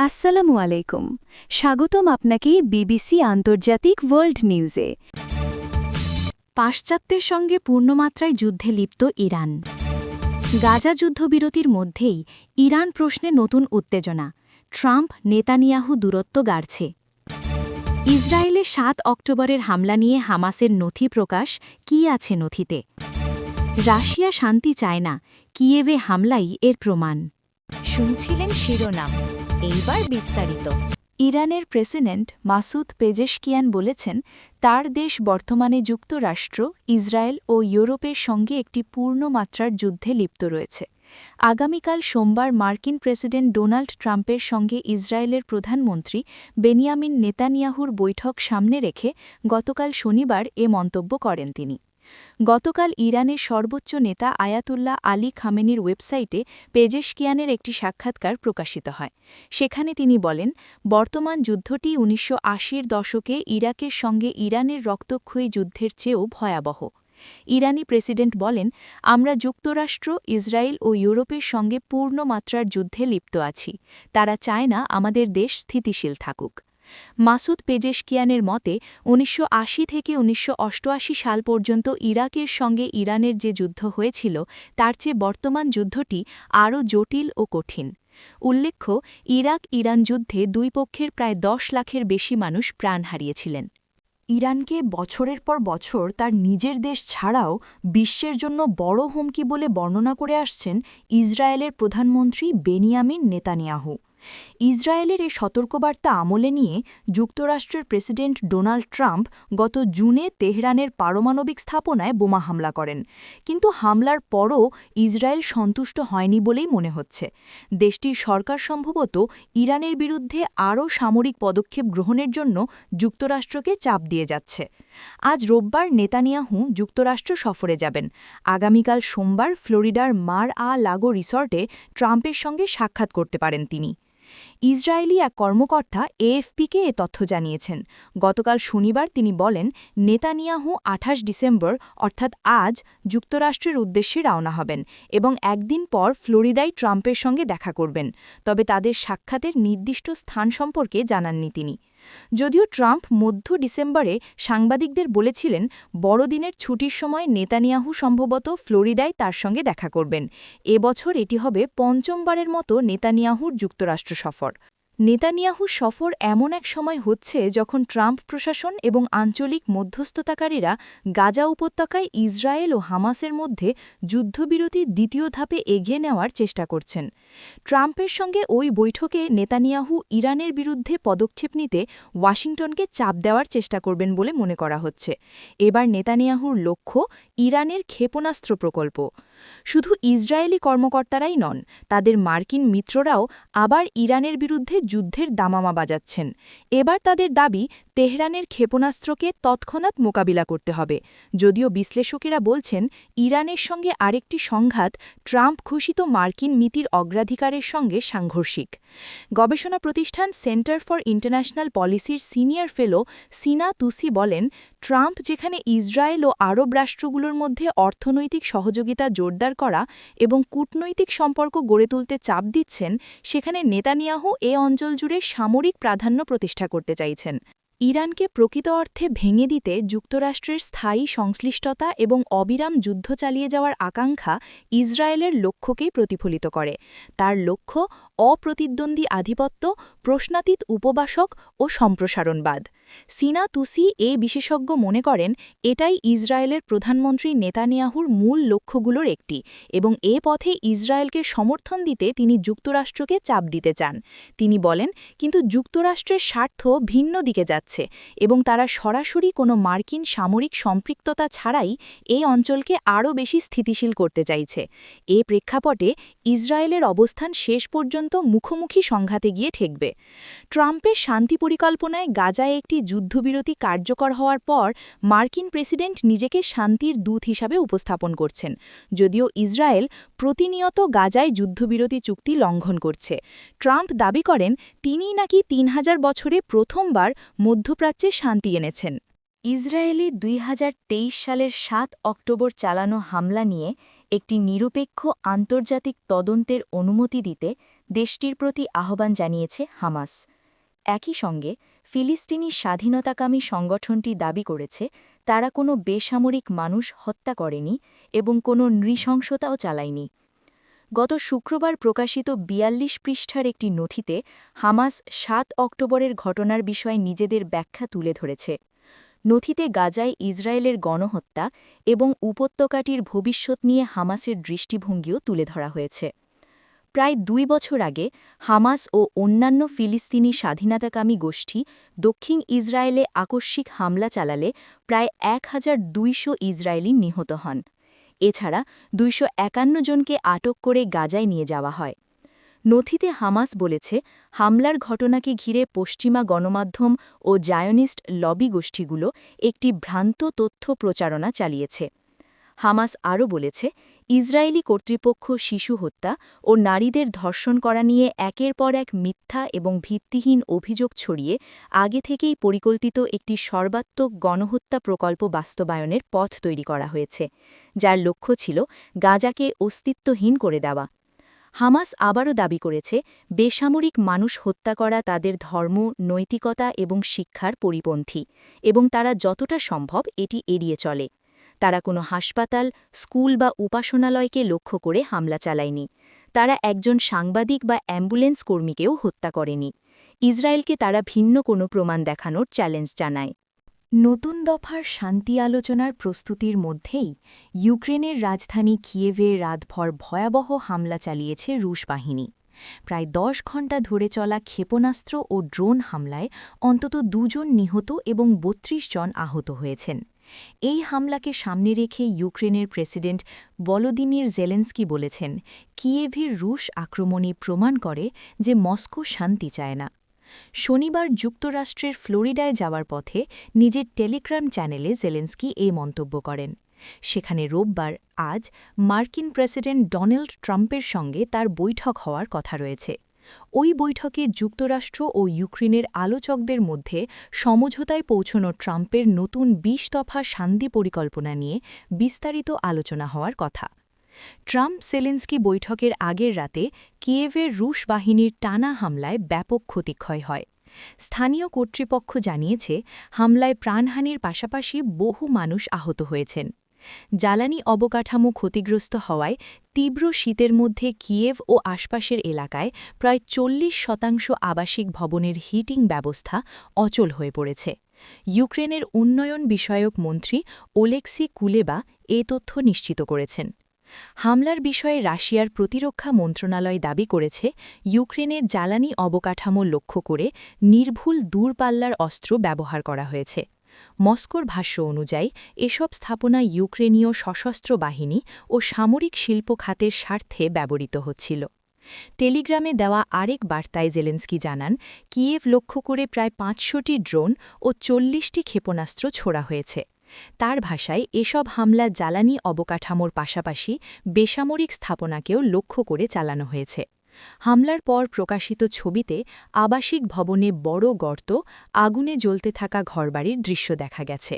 আসসালামু আলাইকুম। স্বাগতম আপনাকে বিবিসি আন্তর্জাতিক ওয়ার্ল্ড নিউজে। পাশ্চাত্যের সঙ্গে পূর্ণমাত্রায় যুদ্ধে লিপ্ত ইরান। গাজা যুদ্ধবিরতির মধ্যেই ইরান প্রশ্নে নতুন উত্তেজনা। ট্রাম্প নেতানিয়াহু দূরত্ব গাড়ছে। ইসরায়েলে ৭ অক্টোবরের হামলা নিয়ে হামাসের নথি প্রকাশ, কী আছে নথিতে? রাশিয়া শান্তি চায় না, কিয়েভে হামলাই এর প্রমাণ। শুনছিলেন শিরোনাম, এইবার বিস্তারিত। ইরানের প্রেসিডেন্ট মাসুদ পেজেশকিয়ান বলেছেন, তার দেশ বর্তমানে যুক্তরাষ্ট্র, ইসরায়েল ও ইউরোপের সঙ্গে একটি পূর্ণমাত্রার যুদ্ধে লিপ্ত রয়েছে। আগামীকাল সোমবার মার্কিন প্রেসিডেন্ট ডোনাল্ড ট্রাম্পের সঙ্গে ইসরায়েলের প্রধানমন্ত্রী বেনিয়ামিন নেতানিয়াহুর বৈঠক সামনে রেখে গতকাল শনিবার এ মন্তব্য করেন তিনি। গতকাল ইরানের সর্বোচ্চ নেতা আয়াতুল্লাহ আলী খামেনির ওয়েবসাইটে পেজেশকিয়ানের একটি সাক্ষাৎকার প্রকাশিত হয়। সেখানে তিনি বলেন, বর্তমান যুদ্ধটি ১৯৮০-র দশকে ইরাকের সঙ্গে ইরানের রক্তক্ষয়ী যুদ্ধের চেয়েও ভয়াবহ। ইরানি প্রেসিডেন্ট বলেন, আমরা যুক্তরাষ্ট্র, ইসরায়েল ও ইউরোপের সঙ্গে পূর্ণমাত্রার যুদ্ধে লিপ্ত আছি। তারা চায় না আমাদের দেশ স্থিতিশীল থাকুক। মাসুদ পেজেশকিয়ানের মতে ১৯৮০ থেকে ১৯৮৮ সাল পর্যন্ত ইরাকের সঙ্গে ইরানের যে যুদ্ধ হয়েছিল তার চেয়ে বর্তমান যুদ্ধটি আরও জটিল ও কঠিন। উল্লেখ্য, ইরাক-ইরান যুদ্ধে দুই পক্ষের প্রায় ১০ লাখের বেশি মানুষ প্রাণ হারিয়েছিলেন। ইরানকে বছরের পর বছর তার নিজের দেশ ছাড়াও বিশ্বের জন্য বড় হুমকি বলে বর্ণনা করে আসছেন ইসরায়েলের প্রধানমন্ত্রী বেনিয়ামিন নেতানিয়াহু। ইসরায়েলের এই সতর্কবার্তা আমলে নিয়ে যুক্তরাষ্ট্রের প্রেসিডেন্ট ডোনাল্ড ট্রাম্প গত জুনে তেহরানের পারমাণবিক স্থাপনায় বোমা হামলা করেন। কিন্তু হামলার পরও ইসরায়েল সন্তুষ্ট হয়নি বলেই মনে হচ্ছে। দেশটির সরকার সম্ভবত ইরানের বিরুদ্ধে আরও সামরিক পদক্ষেপ গ্রহণের জন্য যুক্তরাষ্ট্রকে চাপ দিয়ে যাচ্ছে। আজ রোববার নেতানিয়াহু যুক্তরাষ্ট্র সফরে যাবেন। আগামীকাল সোমবার ফ্লোরিডার মার-আ-লাগো রিসর্টে ট্রাম্পের সঙ্গে সাক্ষাৎ করতে পারেন তিনি। ইসরায়েলি এক কর্মকর্তা এএফপিকে এ তথ্য জানিয়েছেন। গতকাল শনিবার তিনি বলেন, নেতানিয়াহু ২৮ ডিসেম্বর অর্থাৎ আজ যুক্তরাষ্ট্রের উদ্দেশ্যে রওনা হবেন এবং একদিন পর ফ্লোরিডায় ট্রাম্পের সঙ্গে দেখা করবেন। তবে তাদের সাক্ষাতের নির্দিষ্ট স্থান সম্পর্কে জানাননি তিনি। যদিও ট্রাম্প মধ্য ডিসেম্বরে সাংবাদিকদের বলেছিলেন, বড়দিনের ছুটির সময় নেতানিয়াহু সম্ভবত ফ্লোরিডায় তার সঙ্গে দেখা করবেন। এবছর এটি হবে পঞ্চমবারের মতো নেতানিয়াহুর যুক্তরাষ্ট্র সফর। নেতানিয়াহুর সফর এমন এক সময় হচ্ছে যখন ট্রাম্প প্রশাসন এবং আঞ্চলিক মধ্যস্থতাকারীরা গাজা উপত্যকায় ইসরায়েল ও হামাসের মধ্যে যুদ্ধবিরতির দ্বিতীয় ধাপে এগিয়ে নেওয়ার চেষ্টা করছেন। ট্রাম্পের সঙ্গে ওই বৈঠকে নেতানিয়াহু ইরানের বিরুদ্ধে পদক্ষেপ নিতে ওয়াশিংটনকে চাপ দেওয়ার চেষ্টা করবেন বলে মনে করা হচ্ছে। এবার নেতানিয়াহুর লক্ষ্য ইরানের ক্ষেপণাস্ত্র প্রকল্প। শুধু ইসরায়েলি কর্মকর্তারাই নন, তাদের মার্কিন মিত্ররাও আবার ইরানের বিরুদ্ধে যুদ্ধের দামামা বাজাচ্ছেন। এবার তাদের দাবি, তেহরানের ক্ষেপণাস্ত্রকে তৎক্ষণাৎ মোকাবিলা করতে হবে। যদিও বিশ্লেষকেরা বলছেন, ইরানের সঙ্গে আরেকটি সংঘাত ট্রাম্প ঘোষিত মার্কিন নীতির অগ্রাধিকারের সঙ্গে সাংঘর্ষিক। গবেষণা প্রতিষ্ঠান সেন্টার ফর ইন্টারন্যাশনাল পলিসির সিনিয়র ফেলো সিনা তুসি বলেন, ট্রাম্প যেখানে ইসরায়েল ও আরব রাষ্ট্রগুলোর মধ্যে অর্থনৈতিক সহযোগিতা জোরদার করা এবং কূটনৈতিক সম্পর্ক গড়ে তুলতে চাপ দিচ্ছেন, সেখানে নেতানিয়াহু এ অঞ্চল জুড়ে সামরিক প্রাধান্য প্রতিষ্ঠা করতে চাইছেন। ইরানকে প্রকৃত অর্থে ভেঙে দিতে যুক্তরাষ্ট্রের স্থায়ী সংশ্লিষ্টতা এবং অবিরাম যুদ্ধ চালিয়ে যাওয়ার আকাঙ্ক্ষা ইসরায়েলের লক্ষ্যকেই প্রতিফলিত করে। তার লক্ষ্য অপ্রতিদ্বন্দ্বী আধিপত্য, প্রশ্নাতীত উপবাসক ও সম্প্রসারণবাদ। সিনা তুসি এ বিশেষজ্ঞ মনে করেন, এটাই ইসরায়েলের প্রধানমন্ত্রী নেতানিয়াহুর মূল লক্ষ্যগুলোর একটি এবং এ পথে ইসরায়েলকে সমর্থন দিতে তিনি যুক্তরাষ্ট্রকে চাপ দিতে চান। তিনি বলেন, কিন্তু যুক্তরাষ্ট্রের স্বার্থ ভিন্ন দিকে যাচ্ছে এবং তারা সরাসরি কোনো মার্কিন সামরিক সম্পৃক্ততা ছাড়াই এই অঞ্চলকে আরও বেশি স্থিতিশীল করতে চাইছে। এ প্রেক্ষাপটে ইসরায়েলের অবস্থান শেষ পর্যন্ত মুখোমুখি সংঘাতে গিয়ে ঠেকবে। ট্রাম্পের শান্তি পরিকল্পনায় গাজায় একটি যুদ্ধবিরতি কার্যকর হওয়ার পর মার্কিন প্রেসিডেন্ট নিজেকে শান্তির দূত হিসাবে উপস্থাপন করছেন। যদিও ইসরায়েল প্রতিনিয়ত গাজায় যুদ্ধবিরতি চুক্তি লঙ্ঘন করছে। ট্রাম্প দাবি করেন, তিনিই নাকি ৩,০০০ বছরে প্রথমবার মধ্যপ্রাচ্যে শান্তি এনেছেন। ইসরায়েলি ২০২৩ সালের ৭ অক্টোবর চালানো হামলা নিয়ে একটি নিরপেক্ষ আন্তর্জাতিক তদন্তের অনুমতি দিতে দেশটির প্রতি আহ্বান জানিয়েছে হামাস। একই সঙ্গে ফিলিস্তিনি স্বাধীনতাকামী সংগঠনটি দাবি করেছে তারা কোনো বেসামরিক মানুষ হত্যা করেনি এবং কোনো নৃশংসতাও চালায়নি। গত শুক্রবার প্রকাশিত ৪২ পৃষ্ঠার একটি নথিতে হামাস ৭ অক্টোবরের ঘটনার বিষয়ে নিজেদের ব্যাখ্যা তুলে ধরেছে। নথিতে গাজায় ইসরায়েলের গণহত্যা এবং উপত্যকাটির ভবিষ্যৎ নিয়ে হামাসের দৃষ্টিভঙ্গিও তুলে ধরা হয়েছে। প্রায় ২ বছর আগে হামাস ও অন্যান্য ফিলিস্তিনি স্বাধীনতাকামী গোষ্ঠী দক্ষিণ ইসরায়েলে আকস্মিক হামলা চালালে প্রায় ১,২০০ ইসরায়েলি নিহত হন। এছাড়া ২৫১ জনকে আটক করে গাজায় নিয়ে যাওয়া হয়। নথিতে হামাস বলেছে হামলার ঘটনাকে ঘিরে পশ্চিমা গণমাধ্যম ও জায়নিস্ট লবি গোষ্ঠীগুলো একটি ভ্রান্ত তথ্য প্রচারণা চালিয়েছে। হামাস আরও বলেছে ইসরায়েলি কর্তৃপক্ষ শিশু হত্যা ও নারীদের ধর্ষণ করা নিয়ে একের পর এক মিথ্যা এবং ভিত্তিহীন অভিযোগ ছড়িয়ে আগে থেকেই পরিকল্পিত একটি সর্বাত্মক গণহত্যা প্রকল্প বাস্তবায়নের পথ তৈরি করা হয়েছে, যার লক্ষ্য ছিল গাজাকে অস্তিত্বহীন করে দেওয়া। হামাস আবারও দাবি করেছে বেসামরিক মানুষ হত্যা করা তাদের ধর্ম, নৈতিকতা এবং শিক্ষার পরিপন্থী এবং তারা যতটা সম্ভব এটি এড়িয়ে চলে। তারা কোনো হাসপাতাল, স্কুল বা উপাসনালয়কে লক্ষ্য করে হামলা চালায়নি। তারা একজন সাংবাদিক বা অ্যাম্বুলেন্স কর্মীকেও হত্যা করেনি। ইসরায়েলকে তারা ভিন্ন কোনো প্রমাণ দেখানোর চ্যালেঞ্জ জানায়। নতুন দফার শান্তি আলোচনার প্রস্তুতির মধ্যেই ইউক্রেনের রাজধানী কিয়েভে রাতভর ভয়াবহ হামলা চালিয়েছে রুশ বাহিনী। প্রায় ১০ ঘণ্টা ধরে চলা ক্ষেপণাস্ত্র ও ড্রোন হামলায় অন্তত ২ জন নিহত এবং ৩২ জন আহত হয়েছেন। এই হামলাকে সামনে রেখে ইউক্রেনের প্রেসিডেন্ট ভলোদিমির জেলেনস্কি বলেছেন, কিয়েভের রুশ আক্রমণই প্রমাণ করে যে মস্কো শান্তি চায় না। শনিবার যুক্তরাষ্ট্রের ফ্লোরিডায় যাওয়ার পথে নিজের টেলিগ্রাম চ্যানেলে জেলেনস্কি এই মন্তব্য করেন। সেখানে রোববার আজ মার্কিন প্রেসিডেন্ট ডোনাল্ড ট্রাম্পের সঙ্গে তার বৈঠক হওয়ার কথা রয়েছে। ওই বৈঠকে যুক্তরাষ্ট্র ও ইউক্রেনের আলোচকদের মধ্যে সমঝোতায় পৌঁছনো ট্রাম্পের নতুন ২০ দফা শান্তি পরিকল্পনা নিয়ে বিস্তারিত আলোচনা হওয়ার কথা। ট্রাম্প-জেলেনস্কি বৈঠকের আগের রাতে কিয়েভের রুশ বাহিনীর টানা হামলায় ব্যাপক ক্ষতিক্ষয় হয়। স্থানীয় কর্তৃপক্ষ জানিয়েছে হামলায় প্রাণহানির পাশাপাশি বহু মানুষ আহত হয়েছেন। জ্বালানি অবকাঠামো ক্ষতিগ্রস্ত হওয়ায় তীব্র শীতের মধ্যে কিয়েভ ও আশপাশের এলাকায় প্রায় ৪০% আবাসিক ভবনের হিটিং ব্যবস্থা অচল হয়ে পড়েছে। ইউক্রেনের উন্নয়ন বিষয়ক মন্ত্রী ওলেক্সি কুলেবা এ তথ্য নিশ্চিত করেছেন। হামলার বিষয়ে রাশিয়ার প্রতিরক্ষা মন্ত্রণালয় দাবি করেছে ইউক্রেনের জ্বালানি অবকাঠামো লক্ষ্য করে নির্ভুল দূরপাল্লার অস্ত্র ব্যবহার করা হয়েছে। মস্কোর ভাষ্য অনুযায়ী এসব স্থাপনা ইউক্রেনীয় সশস্ত্র বাহিনী ও সামরিক শিল্প খাতের স্বার্থে ব্যবহৃত হচ্ছিল। টেলিগ্রামে দেওয়া আরেক বার্তায় জেলেনস্কি জানান, কিয়েভ লক্ষ্য করে প্রায় ৫০০টি ড্রোন ও ৪০টি ক্ষেপণাস্ত্র ছোড়া হয়েছে। তার ভাষায় এসব হামলা জ্বালানি অবকাঠামোর পাশাপাশি বেসামরিক স্থাপনাকেও লক্ষ্য করে চালানো হয়েছে। হামলার পর প্রকাশিত ছবিতে আবাসিক ভবনে বড় গর্ত, আগুনে জ্বলতে থাকা ঘরবাড়ির দৃশ্য দেখা গেছে।